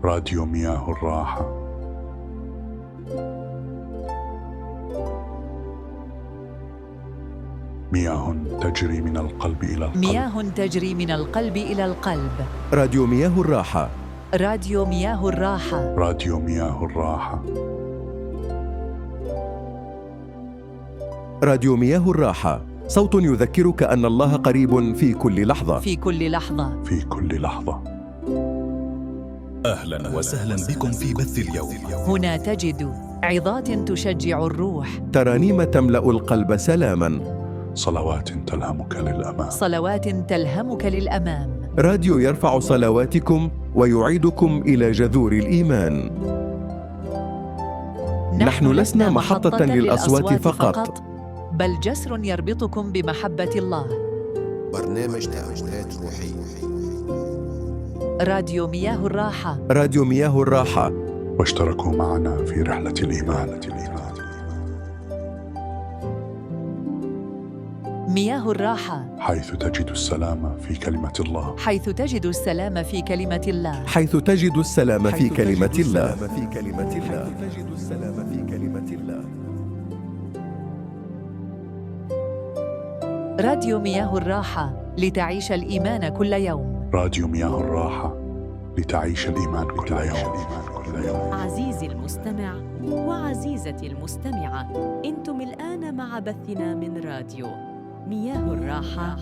راديو مياه الراحة. مياه تجري من القلب إلى القلب. مياه تجري من القلب إلى القلب. راديو مياه الراحة. راديو مياه الراحة. راديو مياه الراحة. راديو مياه الراحة، صوت يذكرك أن الله قريب في كل لحظة. في كل لحظة. في كل لحظة. أهلاً وسهلاً بكم في بث اليوم. هنا تجد عظات تشجع الروح، ترانيم تملأ القلب سلاماً، صلوات تلهمك للأمام. صلوات تلهمك للأمام. راديو يرفع صلواتكم ويعيدكم إلى جذور الإيمان. نحن لسنا محطة للأصوات فقط، بل جسر يربطكم بمحبة الله. برنامج تأملات روحية. راديو مياه الراحة. راديو مياه الراحة. واشتركوا معنا في رحلة الإيمان. مياه الراحة، حيث تجد السلام في كلمة الله. حيث تجد السلام في كلمة الله. حيث تجد السلام في كلمة الله. راديو مياه الراحة، لتعيش الإيمان كل يوم. راديو مياه الراحة، لتعيش الإيمان كل يوم. عزيزي المستمع وعزيزتي المستمعة، أنتم الآن مع بثنا من راديو مياه الراحة.